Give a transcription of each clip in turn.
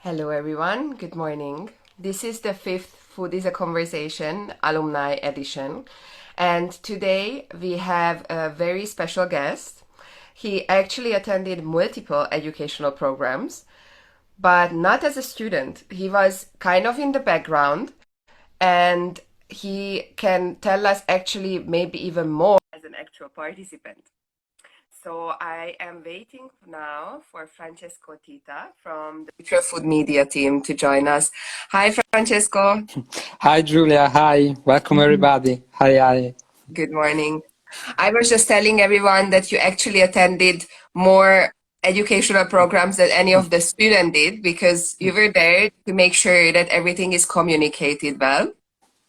Hello, everyone. Good morning. This is the fifth Food is a Conversation Alumni edition. And today we have a very special guest. He actually attended multiple educational programs, but not as a student. He was kind of in the background, and he can tell us actually maybe even more as an actual participant. So I am waiting now for Francesco Tita from the Future Food Media team to join us. Hi, Francesco. Hi, Julia. Hi. Welcome, everybody. Hi. Good morning. I was just telling everyone that you actually attended more educational programs than any of the student did because you were there to make sure that everything is communicated well.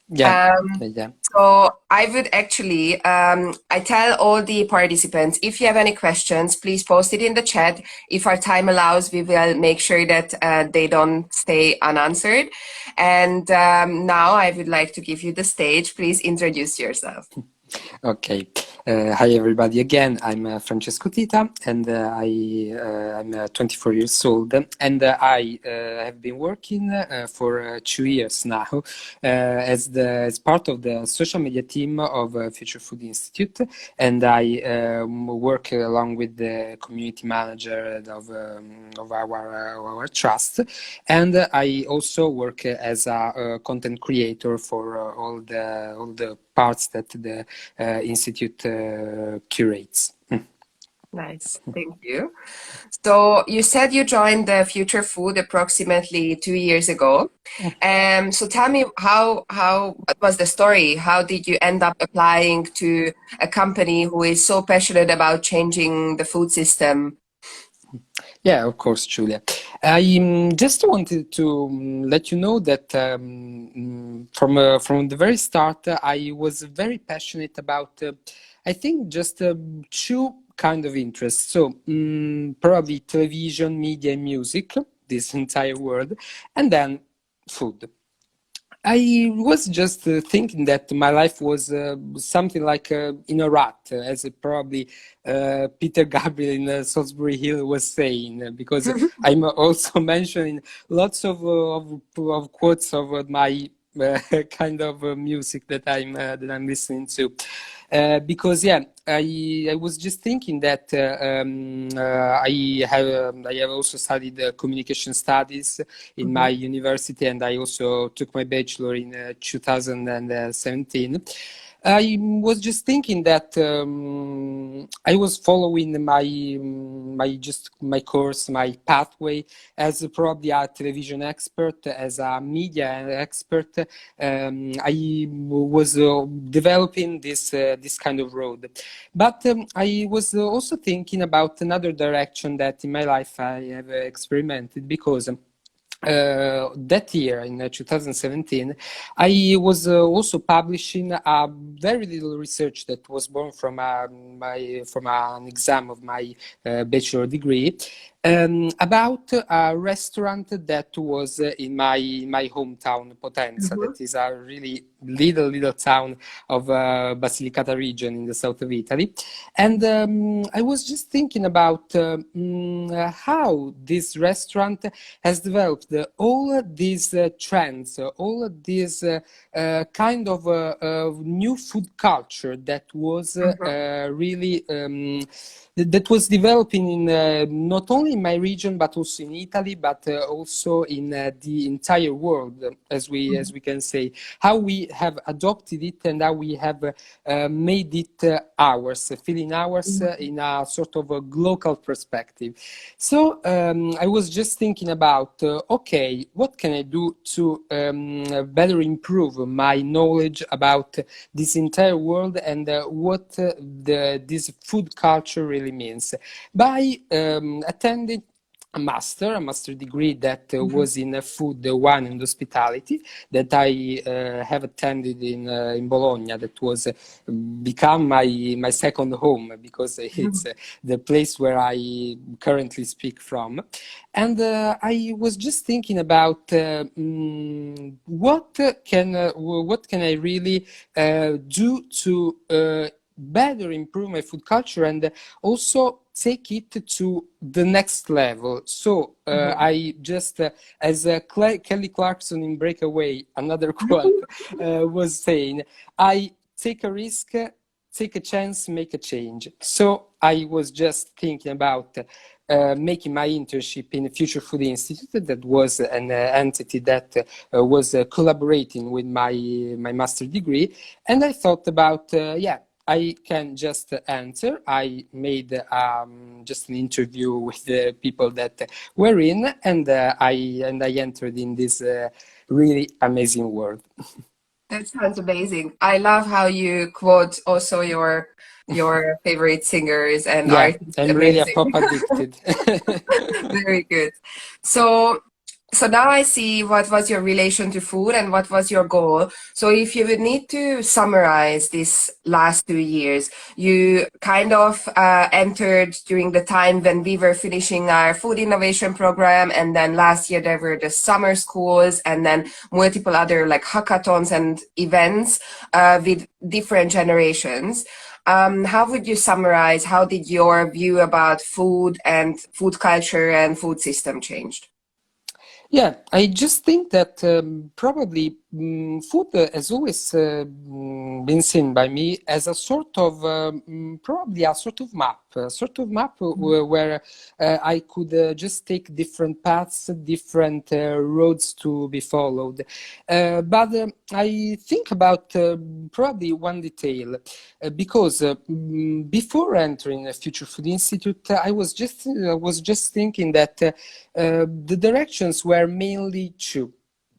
Yeah. Um, Yeah. so I would actually, I tell all the participants, if you have any questions, please post it in the chat. If our time allows, we will make sure that they don't stay unanswered. And now I would like to give you the stage. Please introduce yourself. Okay. Hi, everybody. Again, I'm Francesco Tita, and I'm 24 years old, and I have been working for 2 years now as part of the social media team of Future Food Institute, and I work along with the community manager of our trust, and I also work as a content creator for all the parts that the institute curates. Nice, thank you. So you said you joined the Future Food approximately 2 years ago. So tell me what was the story? How did you end up applying to a company who is so passionate about changing the food system? Yeah, of course, Julia. I just wanted to let you know that from the very start, I was very passionate about, I think, just two kind of interests. So probably television, media, and music, this entire world, and then food. I was just thinking that my life was something like in a rut, as probably Peter Gabriel in Salisbury Hill was saying, because I'm also mentioning lots of quotes of my kind of music that I'm listening to. Because I was just thinking that I have also studied communication studies in my university, and I also took my bachelor in 2017. I was just thinking that I was following my course, my pathway as probably a television expert, as a media expert. I was developing this kind of road, but I was also thinking about another direction that in my life I have experimented, because that year in 2017, I was also publishing a very little research that was born from from an exam of my bachelor degree, about a restaurant that was in my hometown, Potenza, that is a really little town of Basilicata region in the south of Italy. And I was just thinking about how this restaurant has developed all these trends, all of these kind of new food culture that was really that was developing in not only in my region but also in Italy, but also in the entire world, as we can say. How we have adopted it and how we have made it ours, feeling ours in a sort of a global perspective. So I was just thinking about, okay, what can I do to better improve my knowledge about this entire world and what this food culture really means, by attending a master degree that was in food, one in hospitality, that I have attended in Bologna. That was become my second home, because it's the place where I currently speak from. And I was just thinking about what can I really do to better improve my food culture, and also take it to the next level. So I just, as Kelly Clarkson in Breakaway, another quote, was saying, I take a risk, take a chance, make a change. So I was just thinking about making my internship in the Future Food Institute, that was an entity that was collaborating with my master degree. And I thought about, yeah, I can just enter. I made just an interview with the people that were in, and I entered in this really amazing world. That sounds amazing. I love how you quote also your favorite singers and Yeah, artists. I'm really a Amazing. pop addicted. Very good. So, so now I see what was your relation to food and what was your goal. So if you would need to summarize this last 2 years, you kind of entered during the time when we were finishing our food innovation program, and then last year there were the summer schools, and then multiple other like hackathons and events with different generations. How would you summarize how did your view about food and food culture and food system changed? Yeah, I just think that probably food has always been seen by me as a sort of probably a sort of map where I could just take different paths, different roads to be followed. But I think about probably one detail because before entering a Future Food Institute, I was just thinking that the directions were mainly two.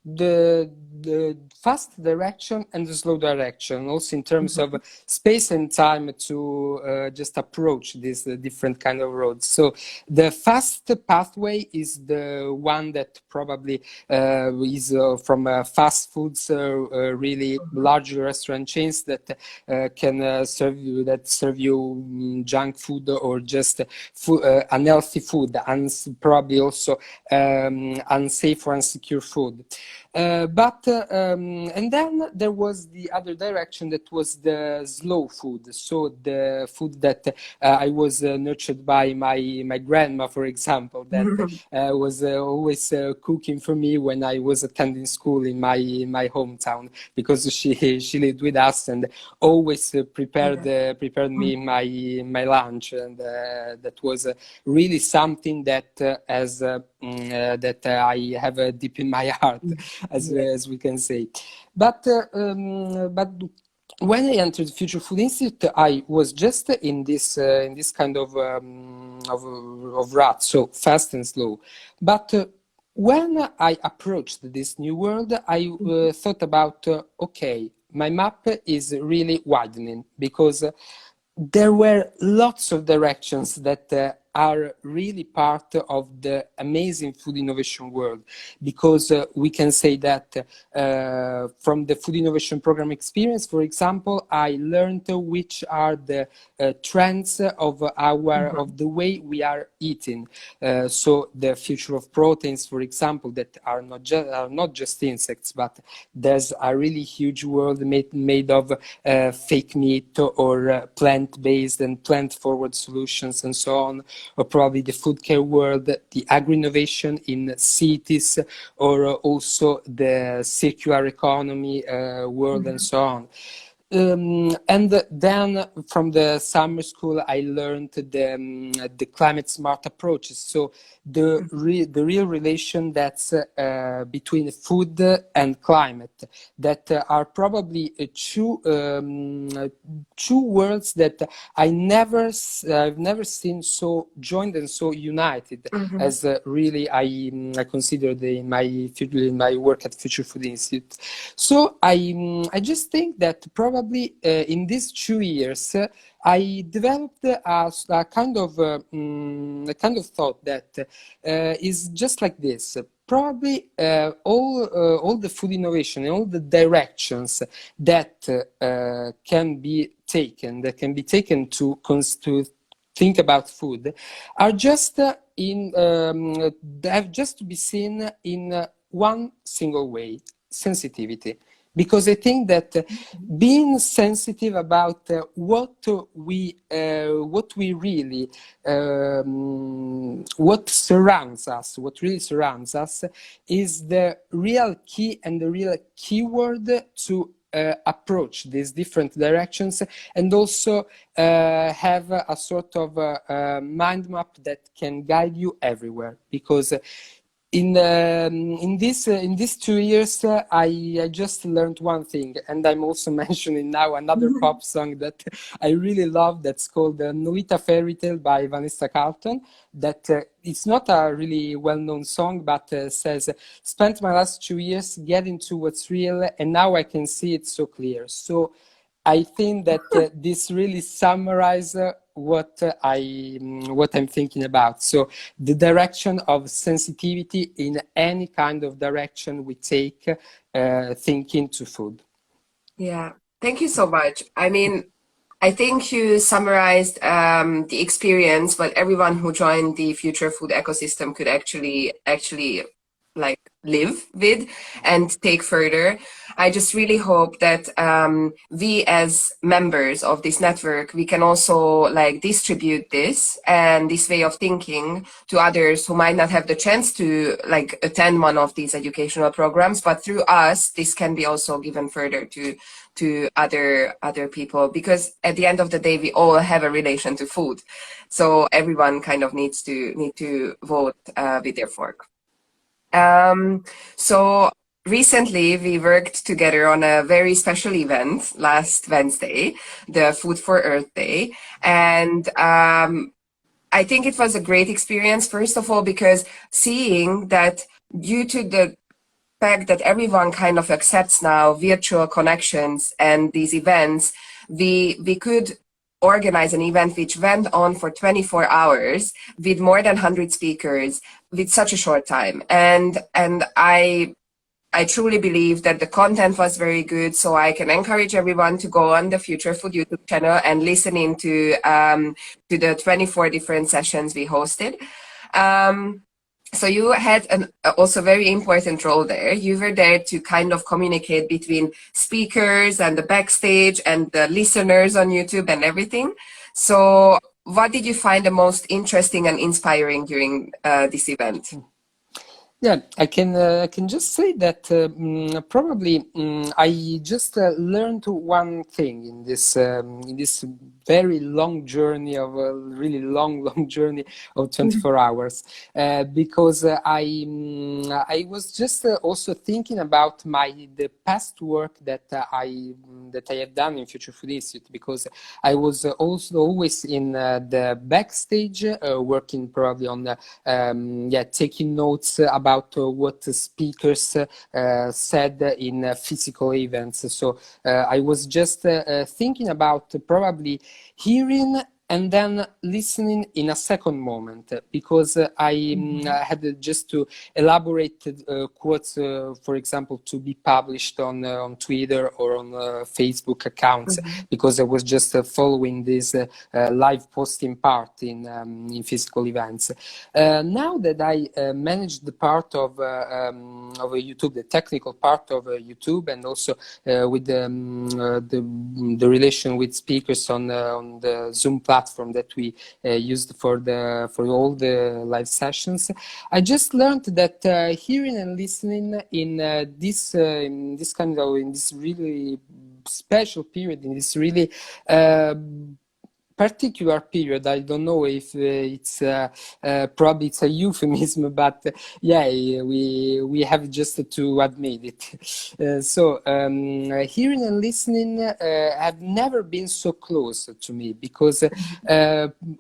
The fast direction and the slow direction, also in terms of space and time to just approach these different kind of roads. So the fast pathway is the one that probably is from fast foods, really large restaurant chains that can serve you junk food or just unhealthy food, and probably also unsafe or unsecure food. And then there was the other direction, that was the slow food. So the food that I was nurtured by my grandma, for example, that was always cooking for me when I was attending school in my hometown, because she lived with us and always prepared me my lunch, and that was really something that I have deep in my heart, as we can say. But when I entered Future Food Institute, I was just in this kind of rut, so fast and slow. But when I approached this new world, I thought about, okay, my map is really widening, because there were lots of directions that are really part of the amazing food innovation world, because we can say that from the food innovation program experience, for example, I learned which are the trends of of the way we are eating. So the future of proteins, for example, that are not just insects, but there's a really huge world made of fake meat or plant-based and plant-forward solutions and so on, or probably the food care world, the agri-innovation in cities, or also the circular economy world and so on. And then from the summer school, I learned the climate smart approaches. So the real relation that's between food and climate, that are probably two worlds that I've never seen so joined and so united as really I considered in my work at Future Food Institute. So I just think that probably in these 2 years I developed a kind of thought that is just like this. Probably all the food innovation and all the directions that can be taken to think about food are just they have just to be seen in one single way: sensitivity. because I think that being sensitive about what we really what surrounds us, what really surrounds us, is the real key and the real keyword to approach these different directions, and also have a sort of mind map that can guide you everywhere. Because in these 2 years, I just learned one thing, and I'm also mentioning now another pop song that I really love. That's called "Nolita Fairy Tale" by Vanessa Carlton. That it's not a really well-known song, but says, "Spent my last 2 years getting to what's real, and now I can see it so clear." So I think that this really summarizes what I'm thinking about. So the direction of sensitivity in any kind of direction we take, thinking to food. Yeah, thank you so much. I mean, I think you summarized the experience, but everyone who joined the future food ecosystem could actually like live with and take further. I just really hope that we as members of this network, we can also like distribute this and this way of thinking to others who might not have the chance to like attend one of these educational programs, but through us, this can be also given further to other people, because at the end of the day we all have a relation to food, so everyone kind of need to vote with their fork. So recently we worked together on a very special event last Wednesday, the Food for Earth Day, and I think it was a great experience, first of all, because seeing that due to the fact that everyone kind of accepts now virtual connections and these events, we could organize an event which went on for 24 hours with more than 100 speakers with such a short time. And I truly believe that the content was very good, so I can encourage everyone to go on the Future Food YouTube channel and listen into to the 24 different sessions we hosted. So you had an also very important role there. You were there to kind of communicate between speakers and the backstage and the listeners on YouTube and everything. So what did you find the most interesting and inspiring during this event? Yeah, I can just say that probably I just learned one thing in this very long journey of a really long journey of 24 hours, because I was just also thinking about the past work that I have done in Future Food Institute, because I was also always in the backstage, working probably on taking notes about what the speakers said in physical events. So I was just thinking about probably hearing and then listening in a second moment, because I had just to elaborate quotes, for example, to be published on Twitter or on Facebook accounts, because I was just following this live posting part in physical events. Now that I managed the part of YouTube, the technical part of YouTube, and also with the relation with speakers on the Zoom platform that we used for all the live sessions, I just learned that hearing and listening in this really special period, in this really particular period. I don't know if it's probably it's a euphemism, but yeah, we have just to admit it. So hearing and listening have never been so close to me, because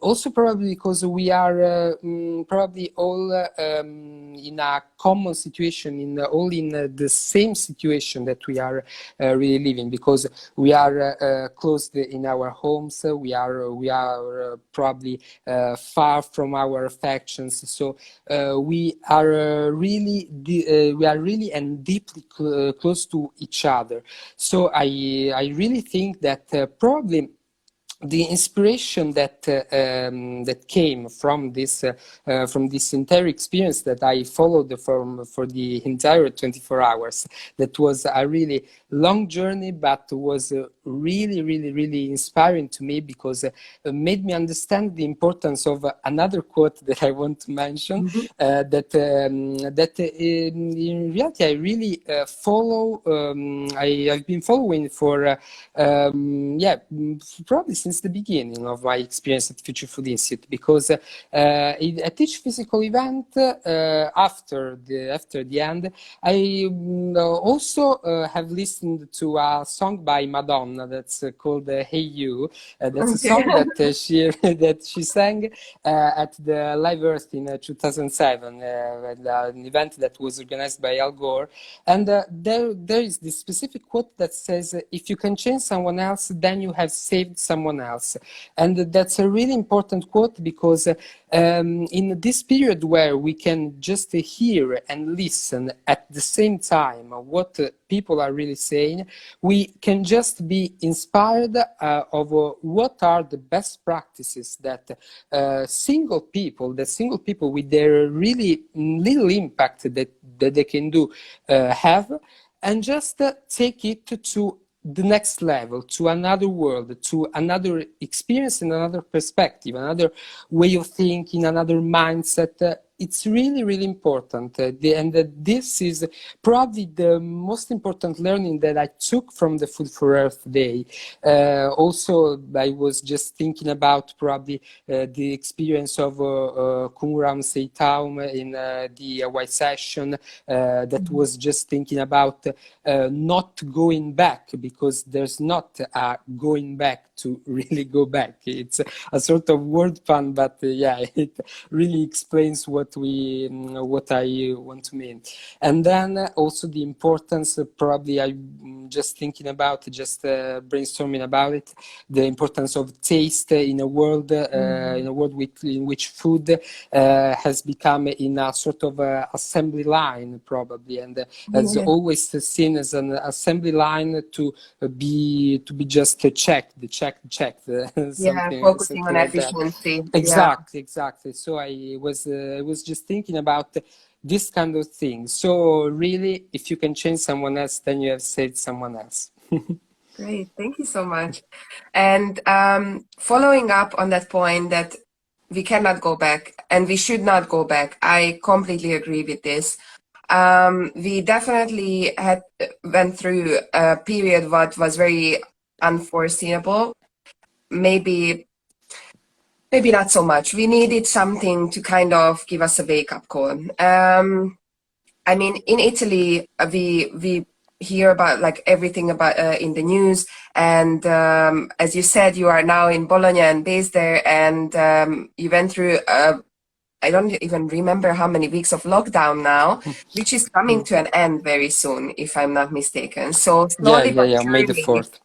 also probably because we are probably all in a common situation, all in the same situation that we are really living, because we are closed in our homes, we are probably far from our affections, so we are really and deeply close to each other. So I really think that probably the inspiration that that came from this entire experience that I followed for the entire 24 hours, that was a really long journey, but was really inspiring to me, because it made me understand the importance of another quote that I want to mention. That in reality I really follow. I've been following for probably since the beginning of my experience at Future Food Institute, because at each physical event after the end, I also have listened to a song by Madonna that's called "Hey You." That's a song that she that she sang at the Live Earth in 2007, an event that was organized by Al Gore. And there is this specific quote that says, "If you can change someone else, then you have saved someone else." And that's a really important quote, because in this period where we can just hear and listen at the same time what people are really saying, we can just be inspired of what are the best practices that single people with their really little impact that they can do have, and just take it to the next level, to another world, to another experience, and another perspective, another way of thinking, another mindset. It's really important, and this is probably the most important learning that I took from the Food for Earth Day. Also, I was just thinking about probably the experience of Kumuram Seitaum in the Hawaii session, that was just thinking about not going back, because there's not a going back to really go back. It's a sort of word pun, but yeah, it really explains what I want to mean. And then also the importance, probably I'm just thinking about, just brainstorming about it, the importance of taste in a world in which food has become in a sort of assembly line, probably, and has always seen as an assembly line to be just checked. Focusing on Like that. efficiency. Exactly. So I was just thinking about this kind of thing. So really, if you can change someone else, then you have saved someone else. Great, thank you so much. And following up on that point that we cannot go back and we should not go back, I completely agree with this. We definitely went through a period what was very unforeseeable. Maybe not so much. We needed something to kind of give us a wake-up call. I mean, in Italy, we hear about like everything about in the news, and as you said, you are now in Bologna and based there, and you went through I don't even remember how many weeks of lockdown now, which is coming to an end very soon, if I'm not mistaken. So slowly but May the surely, 4th.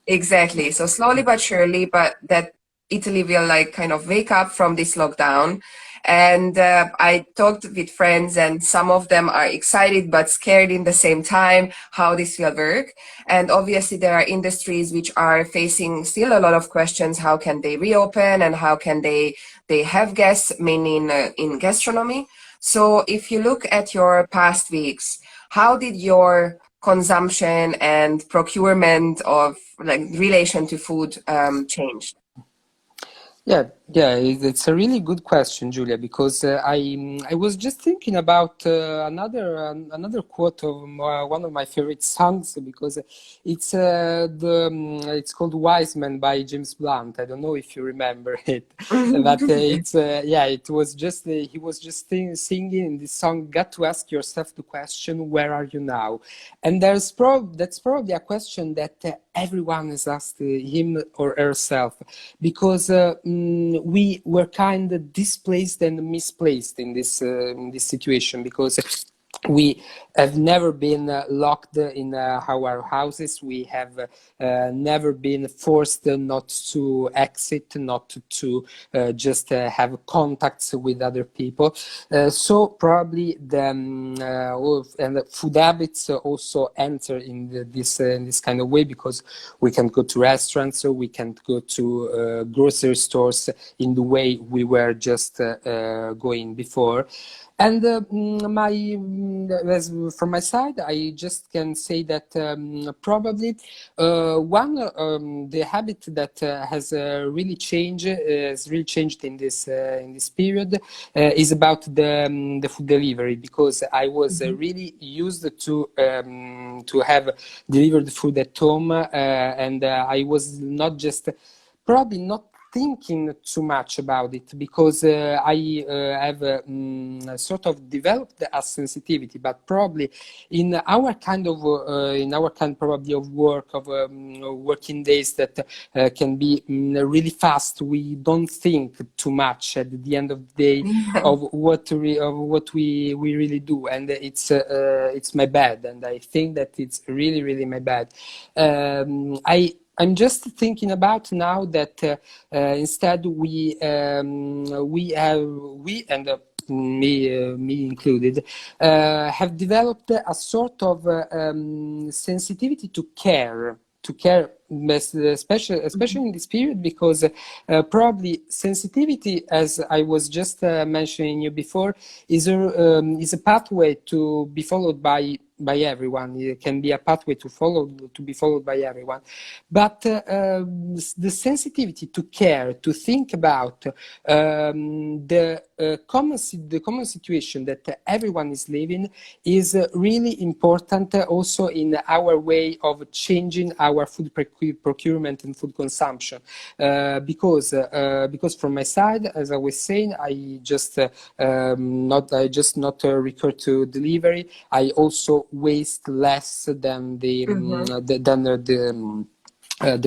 exactly. So slowly but surely, but that Italy will like kind of wake up from this lockdown. And I talked with friends, and some of them are excited but scared in the same time how this will work. And obviously, there are industries which are facing still a lot of questions. How can they reopen, and how can they have guests, mainly in gastronomy? So if you look at your past weeks, how did your consumption and procurement of like relation to food change? It's a really good question, Julia, because I was just thinking about another quote of one of my favorite songs, because it's called "Wise Man" by James Blunt. I don't know if you remember it, but it was just he was just singing in this song. Got to ask yourself the question, where are you now? And that's probably a question that everyone has asked him or herself, because we were kind of displaced and misplaced in this situation, because we have never been locked in our houses. We have never been forced not to exit, not to just have contacts with other people. So probably the and the food habits also enter in this kind of way, because we can go to restaurants, so we can go to grocery stores in the way we were just going before. And from my side, I just can say that probably the habit that has really changed in this period is about the food delivery, because I was really used to have delivered food at home, and I was not just probably not thinking too much about it, because I have sort of developed a sensitivity, but probably in our kind probably of work, of working days that can be really fast, we don't think too much at the end of the day of what we really do, and it's my bad, and I think that it's really my bad. I'm just thinking about now that instead we and me included, have developed a sort of sensitivity to care, especially in this period, because probably sensitivity, as I was just mentioning you before, is a pathway to be followed by everyone. It can be a pathway to be followed by everyone, but the sensitivity to care, to think about the common situation that everyone is living, is really important also in our way of changing our food procurement and food consumption, because from my side, as I was saying, I just not recur to delivery. I also waste less than the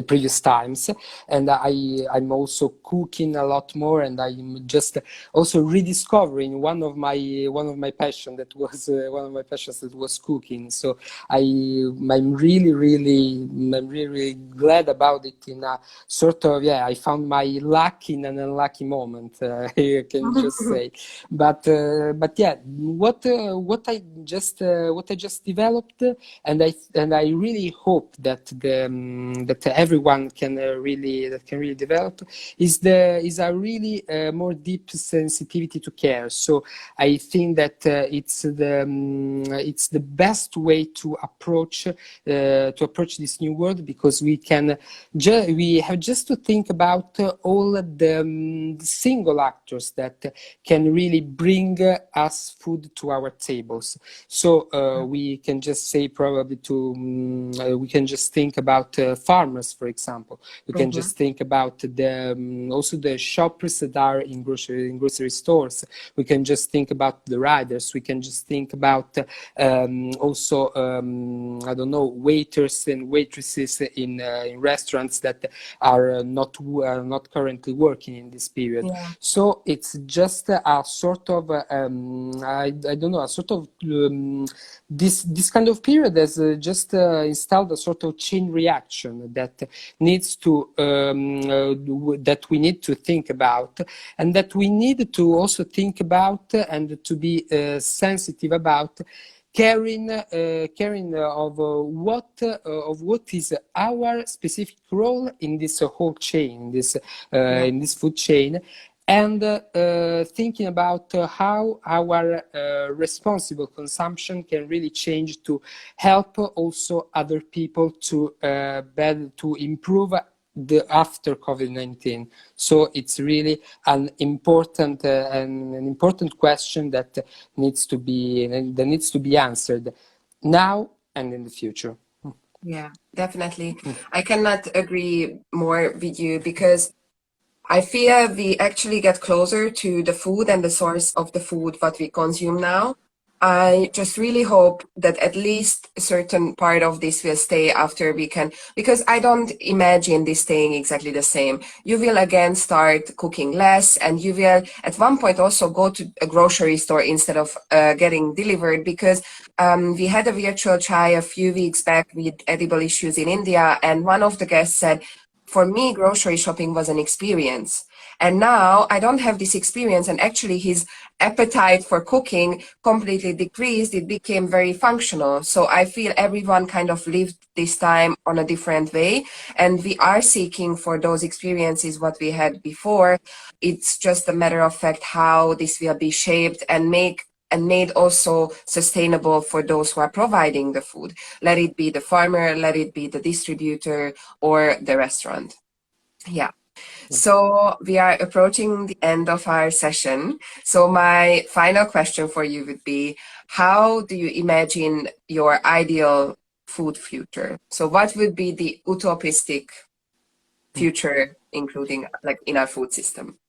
previous times, and I'm also cooking a lot more, and I'm just also rediscovering one of my passions that was cooking. So I'm really glad about it. In a sort of, I found my luck in an unlucky moment, I can just say. But yeah, what I just developed, and I really hope that that everyone can really develop, is a really more deep sensitivity to care. So I think that it's the best way to approach this new world, because we have just to think about all the single actors that can really bring us food to our tables. So we can just say probably we can just think about farmers, for example. We can just think about also the shoppers that are in grocery stores. We can just think about the riders. We can just think about also I don't know, waiters and waitresses in restaurants that are not currently working in this period. Yeah. So it's just a sort of I don't know, a sort of this kind of period has just installed a sort of chain reaction that needs to that we need to think about, and that we need to also think about and to be sensitive about, caring of what is our specific role in this whole chain, in this food chain, and thinking about how our responsible consumption can really change to help also other people to improve the after COVID-19. So it's really an important question that needs to be answered now and in the future. Yeah, definitely. I cannot agree more with you, because I feel we actually get closer to the food and the source of the food what we consume now. I just really hope that at least a certain part of this will stay after we can, because I don't imagine this staying exactly the same. You will again start cooking less, and you will at one point also go to a grocery store instead of getting delivered, because we had a virtual chai a few weeks back with edible issues in India, and one of the guests said, for me, grocery shopping was an experience. And now I don't have this experience, and actually his appetite for cooking completely decreased. It became very functional. So I feel everyone kind of lived this time on a different way, and we are seeking for those experiences what we had before. It's just a matter of fact how this will be shaped and made also sustainable for those who are providing the food. Let it be the farmer, let it be the distributor or the restaurant. Yeah. So we are approaching the end of our session. So my final question for you would be, how do you imagine your ideal food future? So what would be the utopistic future, including like in our food system?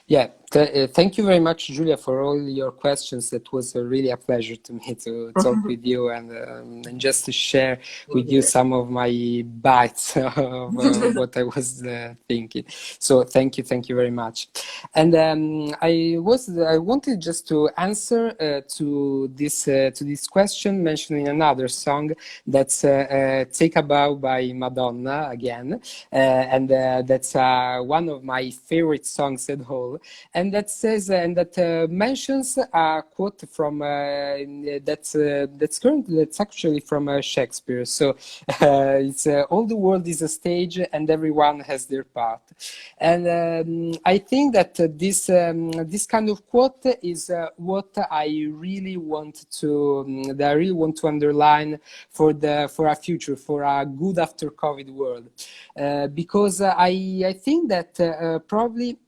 Yeah, thank you very much, Julia, for all your questions. It was really a pleasure to me to talk with you and just to share with you some of my bites of what I was thinking. So thank you very much. And I wanted just to answer to this question, mentioning another song that's "Take a Bow" by Madonna again, and that's one of my favorite songs at all. And that says and that mentions a quote from that's actually from Shakespeare. So it's all the world is a stage and everyone has their part. And I think that this kind of quote is what I really want to that I really want to underline for our future, for a good after COVID world, because I think that probably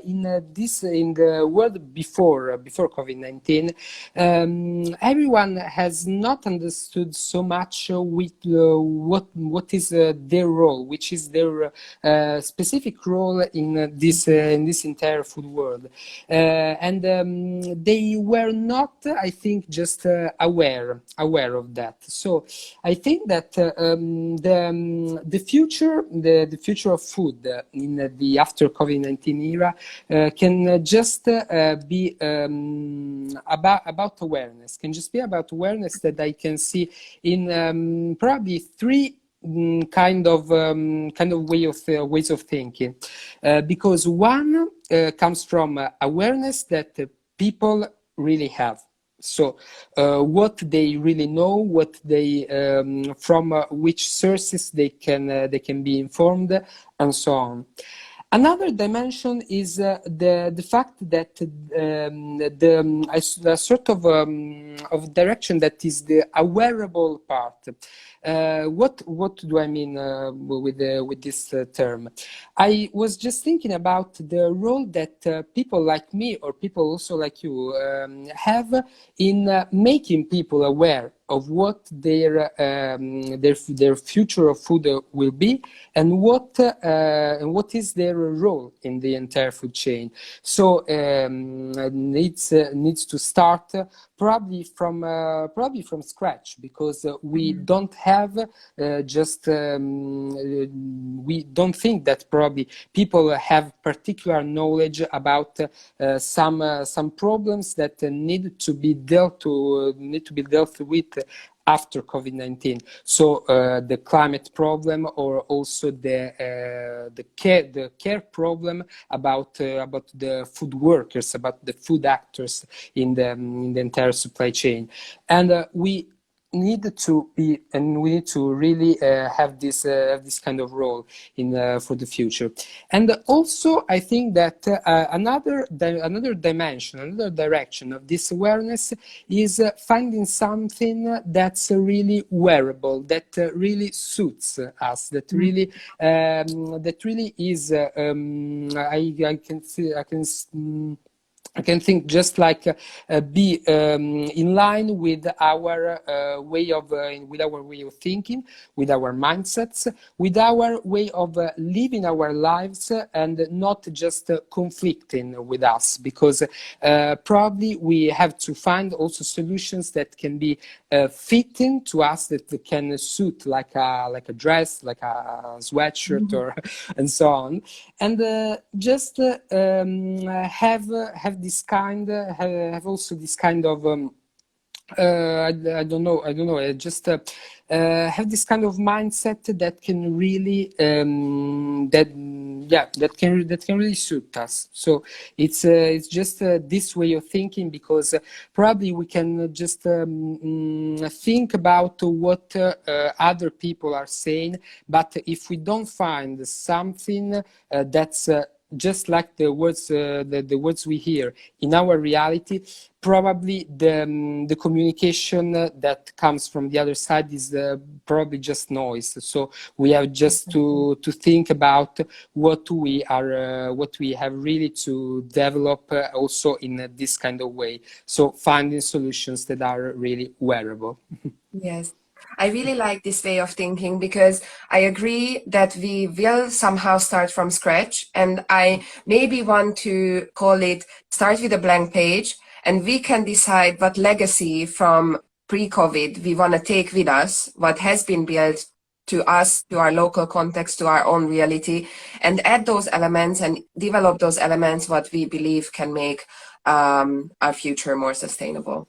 in the world before COVID-19, everyone has not understood so much with what is their role, which is their specific role in this entire food world, and they were not, I think, just aware of that. So I think that the future of food in the after COVID-19 era can just be about awareness. Can just be about awareness that I can see in probably three kind of ways of thinking, because one comes from awareness that people really have. So what they really know, what they from which sources they can be informed, and so on. Another dimension is the fact that a sort of direction that is the awareable part. What do I mean with this term? I was just thinking about the role that people like me or people also like you have in making people aware of what their future of food will be, and what is their role in the entire food chain. So needs to start probably from scratch, because we don't have we don't think that probably people have particular knowledge about some problems that need to be dealt with after COVID-19. So the climate problem, or also the care problem about the food workers, about the food actors in the entire supply chain, and we need to really have this kind of role in for the future. And also I think that another dimension, another direction of this awareness is finding something that's really wearable, that really suits us, that really is I can see I can think just like be in line with our way of thinking, with our mindsets, with our way of living our lives, and not just conflicting with us, because probably we have to find also solutions that can be fitting to us, that can suit like a dress, like a sweatshirt, or and so on, and just have this kind have also this kind of I don't know. Just have this kind of mindset that can really that can really suit us. So it's just this way of thinking, because probably we can just think about what other people are saying, but if we don't find something that's just like the words the words we hear in our reality, probably the communication that comes from the other side is probably just noise. So we have just to think about what we have really to develop also in this kind of way. So finding solutions that are really wearable. Yes. I really like this way of thinking, because I agree that we will somehow start from scratch, and I maybe want to call it start with a blank page, and we can decide what legacy from pre-COVID we want to take with us, what has been built to us, to our local context, to our own reality, and add those elements and develop those elements what we believe can make our future more sustainable.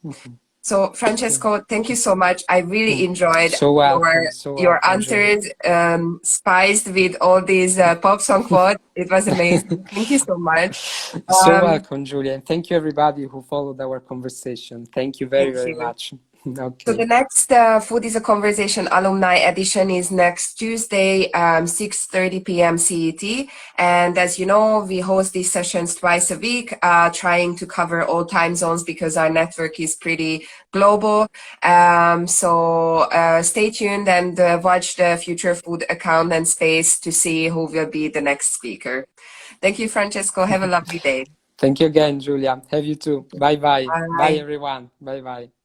So, Francesco, thank you so much. I really enjoyed your Julia. answers, spiced with all these pop song quotes. It was amazing. Thank you so much. So Um, welcome, Julia, and thank you everybody who followed our conversation. Thank you very, Thank very you. much. So the Okay. next Food is a Conversation Alumni edition is next Tuesday, 6:30 p.m. CET. And as you know, we host these sessions twice a week, trying to cover all time zones because our network is pretty global. So stay tuned and watch the Future Food account and space to see who will be the next speaker. Thank you, Francesco. Have a lovely day. Thank you again, Julia. Have you too. Bye bye. Bye Bye. everyone. Bye bye.